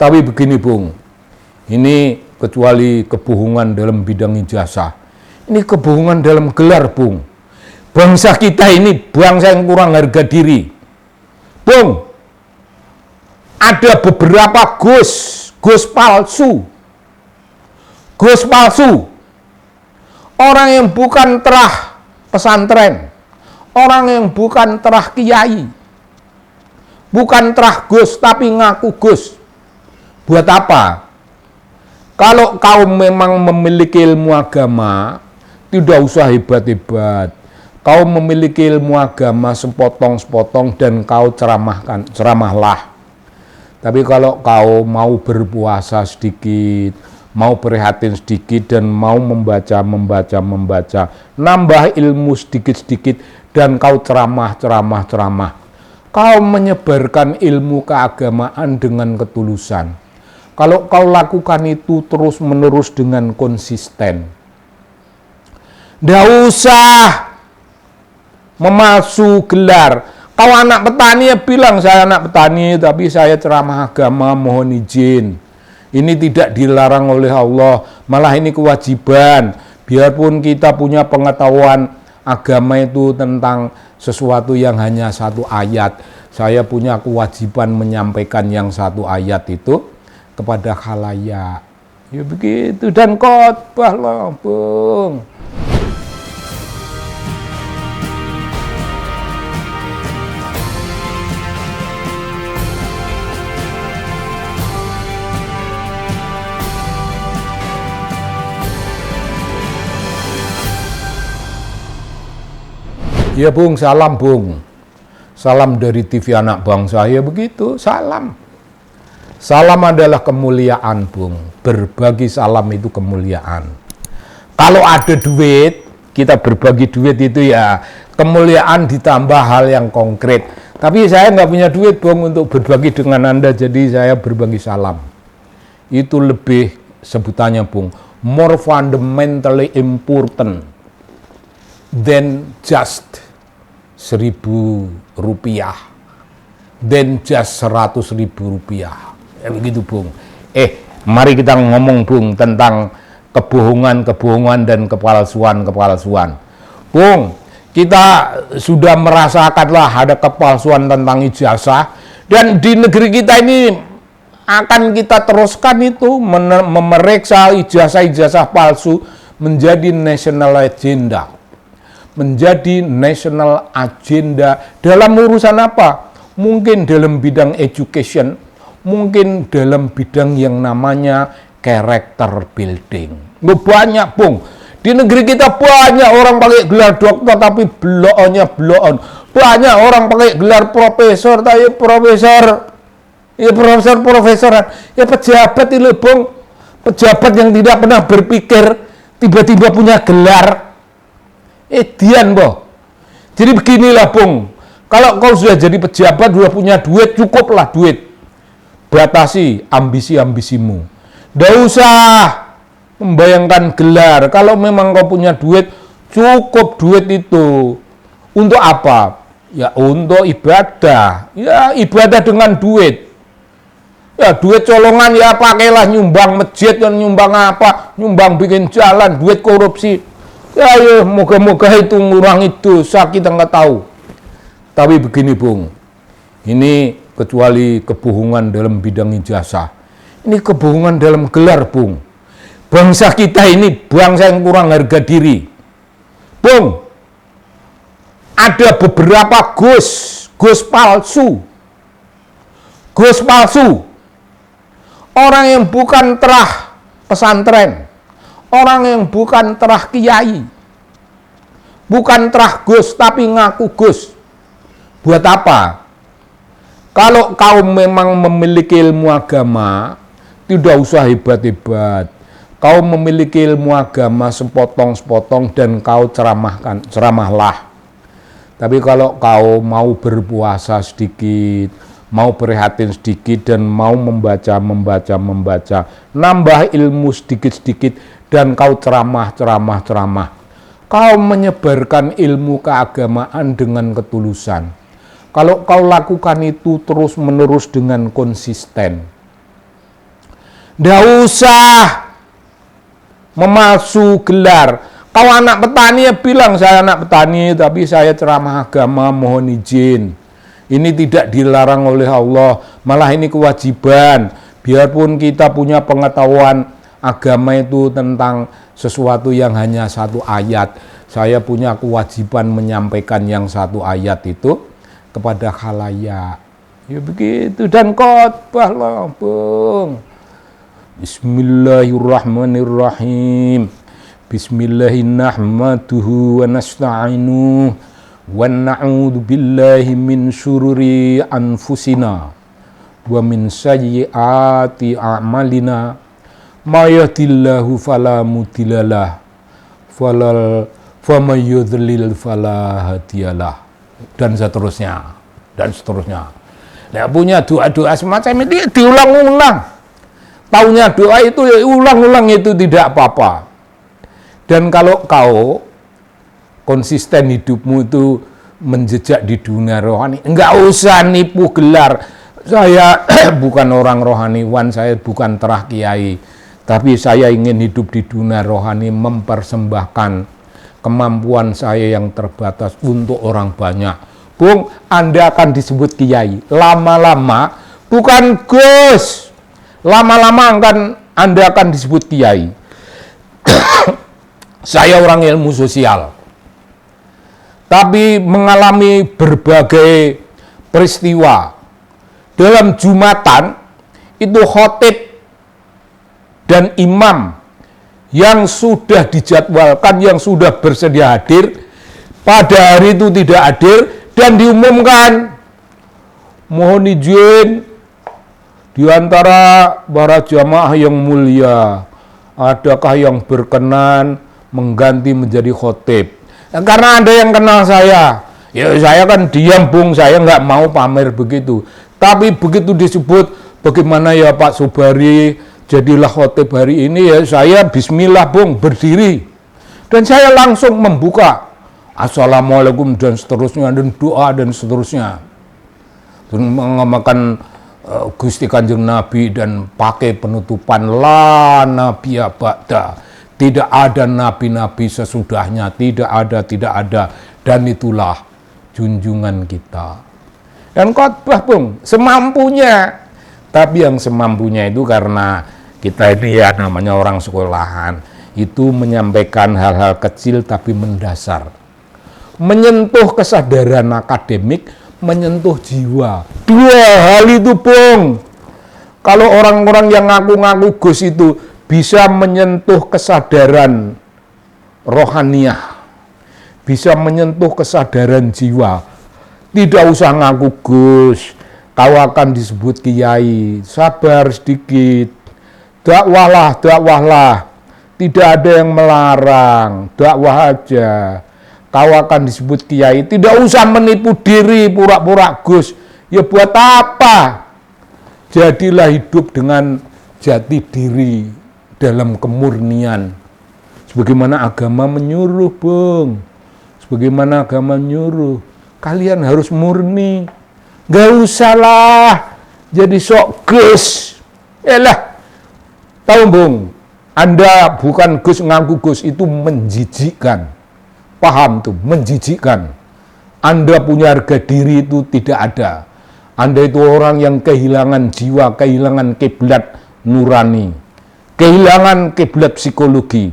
Tapi begini Bung, ini kecuali kebohongan dalam bidang ijazah, ini kebohongan dalam gelar Bung. Bangsa kita ini bangsa yang kurang harga diri. Bung, ada beberapa Gus palsu. Gus palsu. Orang yang bukan terah pesantren, orang yang bukan terah kiai, bukan terah Gus tapi ngaku Gus. Buat apa? Kalau kau memang memiliki ilmu agama, tidak usah hebat-hebat. Kau memiliki ilmu agama sepotong-sepotong dan kau ceramahlah. Tapi kalau kau mau berpuasa sedikit, mau prihatin sedikit dan mau membaca, nambah ilmu sedikit-sedikit dan kau ceramah. Kau menyebarkan ilmu keagamaan dengan ketulusan. Kalau kau lakukan itu terus-menerus dengan konsisten, nggak usah memalsu gelar. Kau anak petani ya bilang saya anak petani tapi saya ceramah agama, mohon izin. Ini tidak dilarang oleh Allah, malah ini kewajiban. Biarpun kita punya pengetahuan agama itu tentang sesuatu yang hanya satu ayat, saya punya kewajiban menyampaikan yang satu ayat itu kepada khalayak. Ya begitu, dan khotbah lah Bung. Ya Bung, salam Bung. Salam dari TV Anak Bangsa, ya begitu, salam. Salam adalah kemuliaan Bung. Berbagi salam itu kemuliaan. Kalau ada duit, kita berbagi duit itu ya kemuliaan ditambah hal yang konkret. Tapi saya nggak punya duit Bung untuk berbagi dengan Anda, jadi saya berbagi salam. Itu lebih sebutannya Bung, more fundamentally important than just 1.000 rupiah, then just 100.000 rupiah. Ya begitu Bung. Mari kita ngomong Bung tentang kebohongan dan kepalsuan. Bung, kita sudah merasakanlah ada kepalsuan tentang ijazah, dan di negeri kita ini akan kita teruskan itu memeriksa ijazah palsu menjadi national agenda. Menjadi national agenda dalam urusan apa? Mungkin dalam bidang education, mungkin dalam bidang yang namanya character building. Banyak Bung, di negeri kita banyak orang pakai gelar dokter tapi bloonnya bloon. Banyak orang pakai gelar profesor tapi profesoran. Ya pejabat itu Bung, pejabat yang tidak pernah berpikir tiba-tiba punya gelar. Dian boh. Jadi beginilah Bung, kalau kau sudah jadi pejabat, sudah punya duit, cukuplah duit. Batasi ambisi-ambisimu. Nggak usah membayangkan gelar. Kalau memang kau punya duit, cukup duit itu. Untuk apa? Ya untuk ibadah. Ya ibadah dengan duit. Ya duit colongan ya pakailah, nyumbang masjid dan nyumbang apa, nyumbang bikin jalan, duit korupsi. Ya, moga-moga itu ngurangi dosa, kita nggak tahu. Tapi begini Bung, ini kecuali kebohongan dalam bidang ijazah, ini kebohongan dalam gelar Bung. Bangsa kita ini bangsa yang kurang harga diri. Bung, ada beberapa Gus palsu. Gus palsu. Orang yang bukan terah pesantren, orang yang bukan terah kiai, bukan terah Gus tapi ngaku Gus. Buat apa? Kalau kau memang memiliki ilmu agama, tidak usah hebat-hebat. Kau memiliki ilmu agama sepotong-sepotong dan kau ceramahlah. Tapi kalau kau mau berpuasa sedikit, mau prihatin sedikit dan mau membaca, nambah ilmu sedikit-sedikit dan kau ceramah. Kau menyebarkan ilmu keagamaan dengan ketulusan. Kalau kau lakukan itu terus-menerus dengan konsisten, Nggak usah memalsu gelar. Kalau anak petani ya bilang saya anak petani, tapi saya ceramah agama, mohon izin. Ini tidak dilarang oleh Allah, malah ini kewajiban. Biarpun kita punya pengetahuan agama itu tentang sesuatu yang hanya satu ayat, saya punya kewajiban menyampaikan yang satu ayat itu kepada khalayak. Ya begitu, dan khotbah lah, Bung. Bismillahirrahmanirrahim. Bismillahirrahmanirrahim wa nasta'inuh wa na'udzu billahi min syururi anfusina wa min sayyiati a'malina may yahdihillahu fala mudhillalah wa may yudlil fala hadiyalah, dan seterusnya. Nah, punya doa-doa semacam ini diulang-ulang. Taunya doa itu ya ulang-ulang, itu tidak apa-apa. Dan kalau kau konsisten hidupmu itu menjejak di dunia rohani, enggak usah nipu gelar. Saya bukan orang rohaniwan, saya bukan terah kiai, tapi saya ingin hidup di dunia rohani, mempersembahkan kemampuan saya yang terbatas untuk orang banyak. Bung, Anda akan disebut kiai. Lama-lama, bukan Gus, lama-lama Anda akan disebut kiai. Saya orang ilmu sosial, tapi mengalami berbagai peristiwa. Dalam Jumatan, itu khotib dan imam yang sudah dijadwalkan, yang sudah bersedia hadir, pada hari itu tidak hadir, dan diumumkan, mohon izin, di antara para jamaah yang mulia, adakah yang berkenan mengganti menjadi khotib? Karena ada yang kenal saya, ya saya kan diam, Bung, saya nggak mau pamer begitu. Tapi begitu disebut, bagaimana ya Pak Sobari, jadilah khotib hari ini, ya saya bismillah, Bung, berdiri. Dan saya langsung membuka, assalamualaikum dan seterusnya, dan doa dan seterusnya. Dan mengamalkan Gusti Kanjeng Nabi dan pakai penutupan la nabiya ba'da. Tidak ada nabi-nabi sesudahnya, tidak ada, dan itulah junjungan kita. Dan khotbah, Bung, semampunya. Tapi yang semampunya itu karena kita ini ya namanya orang sekolahan, itu menyampaikan hal-hal kecil tapi mendasar. Menyentuh kesadaran akademik, menyentuh jiwa. Dua hal itu, Bung. Kalau orang-orang yang ngaku-ngaku Gus itu bisa menyentuh kesadaran rohaniah, bisa menyentuh kesadaran jiwa, tidak usah ngaku Gus, kau akan disebut kiai. Sabar sedikit, dakwahlah, tidak ada yang melarang, dakwah aja. Kau akan disebut kiai, tidak usah menipu diri, pura-pura Gus. Ya buat apa? Jadilah hidup dengan jati diri dalam kemurnian. Sebagaimana agama menyuruh, Bung. Sebagaimana agama menyuruh. Kalian harus murni. Gak usahlah jadi sok Gus. Yalah. Tahu, Bung, Anda bukan Gus, ngaku Gus, itu menjijikkan. Paham tuh, menjijikkan. Anda punya harga diri itu tidak ada. Anda itu orang yang kehilangan jiwa, kehilangan kiblat nurani, kehilangan kiblat psikologi.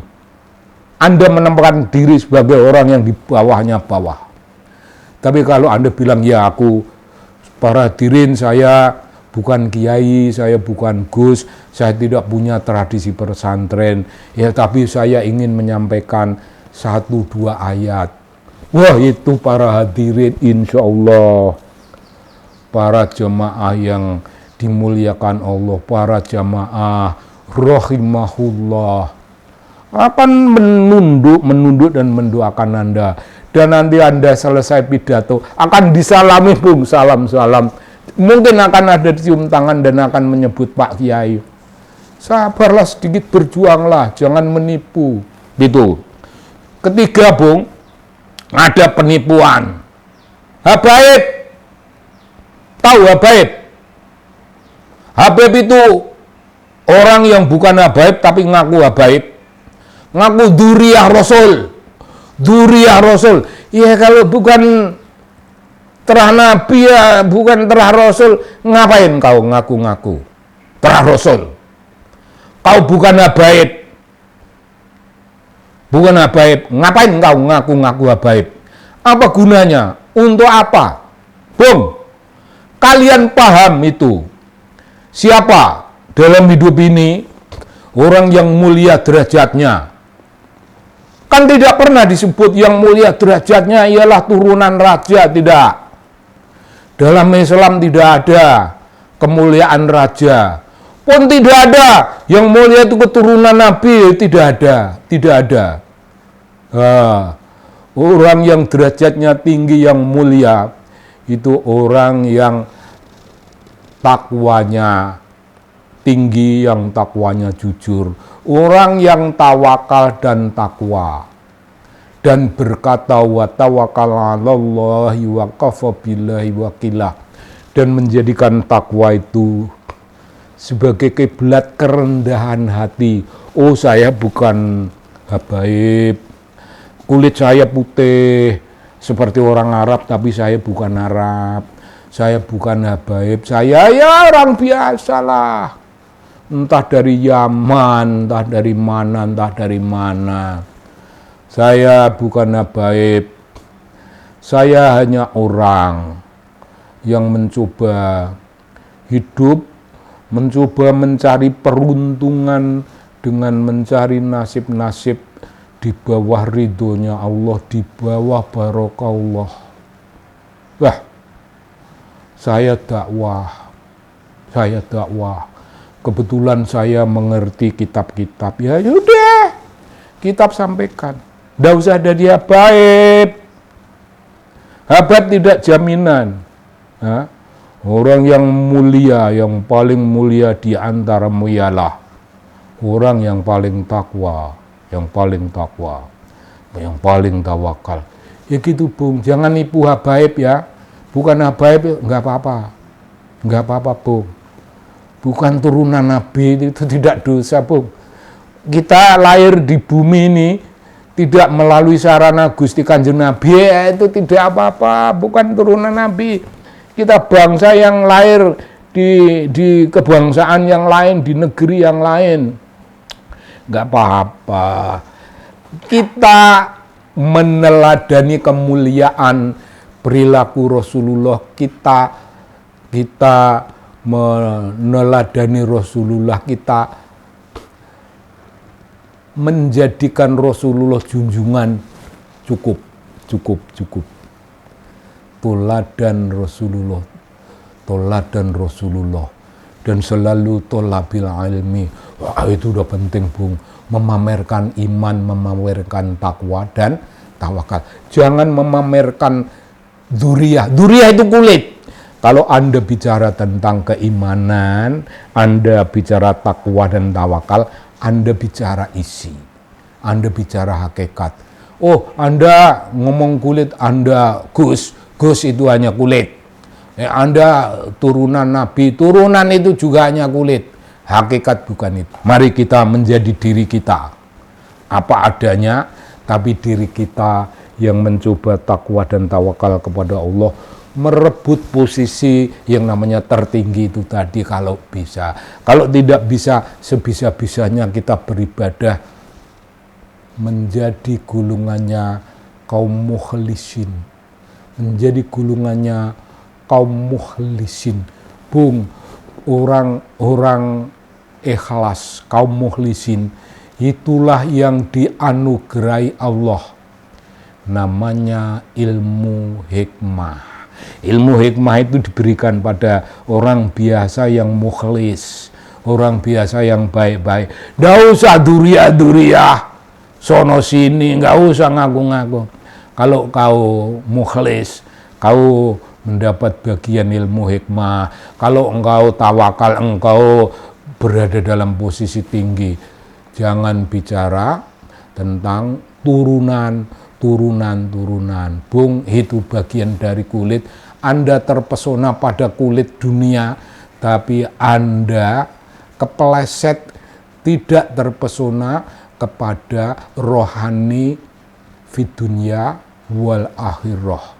Anda menempatkan diri sebagai orang yang di bawahnya bawah. Tapi kalau Anda bilang, ya aku, para hadirin, saya bukan kiai, saya bukan Gus, saya tidak punya tradisi pesantren, ya tapi saya ingin menyampaikan 1-2 ayat. Wah, itu para hadirin, insya Allah, para jamaah yang dimuliakan Allah, para jamaah rahimahullah, akan menunduk dan mendoakan Anda. Dan nanti Anda selesai pidato, akan disalami, Bung, salam-salam. Mungkin akan ada cium tangan dan akan menyebut Pak Kiai. Sabarlah sedikit, berjuanglah, jangan menipu. Gitu. Ketiga, Bung, ada penipuan. Habaib. Tahu Habaib? Habaib itu Orang yang bukan habaib tapi ngaku habaib, ngaku dzurriyyah Rasul. Dzurriyyah Rasul. Ya kalau bukan terah Nabi ya, bukan terah Rasul, ngapain kau ngaku-ngaku terah Rasul? Kau bukan habaib. Bukan habaib, ngapain kau ngaku-ngaku habaib? Apa gunanya? Untuk apa? Bung, kalian paham itu. Siapa dalam hidup ini orang yang mulia derajatnya? Kan tidak pernah disebut yang mulia derajatnya ialah turunan raja, tidak. Dalam Islam tidak ada kemuliaan raja. Pun tidak ada yang mulia itu keturunan Nabi, tidak ada. Orang yang derajatnya tinggi, yang mulia, itu orang yang takwanya tinggi, yang takwanya jujur, orang yang tawakal dan takwa, dan berkata wa tawakkal 'alallahi wa kafa billahi wakilah, dan menjadikan takwa itu sebagai kiblat kerendahan hati. Oh, saya bukan habaib, kulit saya putih seperti orang Arab, tapi saya bukan Arab, saya bukan habaib, saya ya orang biasa lah. Entah dari Yaman, entah dari mana. Saya bukan habaib. Saya hanya orang yang mencoba hidup, mencoba mencari peruntungan dengan mencari nasib-nasib di bawah ridhonya Allah, di bawah barokah Allah. Wah, saya dakwah. Kebetulan saya mengerti kitab-kitab, ya sudah, kitab sampaikan. Tidak usah ada dia habaib. Habaib tidak jaminan. Orang yang mulia, yang paling mulia di antaramu ialah orang yang paling takwa, yang paling tawakal. Ya gitu, Bung. Jangan nipu habaib ya. Bukan habaib, enggak apa-apa, Bung. Bukan turunan Nabi, itu tidak dosa, Bung. Kita lahir di bumi ini tidak melalui sarana Gusti Kanjeng Nabi, ya, itu tidak apa-apa, bukan turunan Nabi. Kita bangsa yang lahir di kebangsaan yang lain, di negeri yang lain, nggak apa-apa. Kita meneladani kemuliaan perilaku Rasulullah, kita meneladani Rasulullah, kita menjadikan Rasulullah junjungan, cukup. Toladan Rasulullah, dan selalu tolabil ilmi. Wah, itu udah penting, Bung. Memamerkan iman, memamerkan takwa dan tawakal. Jangan memamerkan dzurriyyah. Dzurriyyah itu kulit. Kalau Anda bicara tentang keimanan, Anda bicara takwa dan tawakal, Anda bicara isi, Anda bicara hakikat. Oh, Anda ngomong kulit, Anda Gus itu hanya kulit. Anda turunan Nabi, turunan itu juga hanya kulit. Hakikat bukan itu. Mari kita menjadi diri kita, apa adanya, tapi diri kita yang mencoba takwa dan tawakal kepada Allah, merebut posisi yang namanya tertinggi itu tadi kalau bisa. Kalau tidak bisa, sebisa-bisanya kita beribadah menjadi gulungannya kaum mukhlisin. Menjadi gulungannya kaum mukhlisin. Bung, orang-orang ikhlas, kaum mukhlisin, itulah yang dianugerahi Allah. Namanya ilmu hikmah. Ilmu hikmah itu diberikan pada orang biasa yang mukhlis, orang biasa yang baik-baik. Nggak usah dzurriyyah, sono sini, nggak usah ngaku-ngaku. Kalau kau mukhlis, kau mendapat bagian ilmu hikmah. Kalau engkau tawakal, engkau berada dalam posisi tinggi. Jangan bicara tentang turunan. Bung, itu bagian dari kulit. Anda terpesona pada kulit dunia, tapi Anda kepeleset, tidak terpesona kepada rohani fidunya wal akhirah.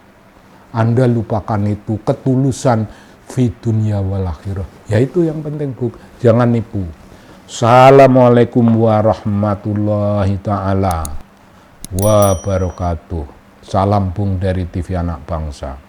Anda lupakan itu, ketulusan fidunya wal akhirah. Ya itu yang penting, Bu. Jangan nipu. Assalamualaikum warahmatullahi ta'ala wabarakatuh. Salam Bung dari TV Anak Bangsa.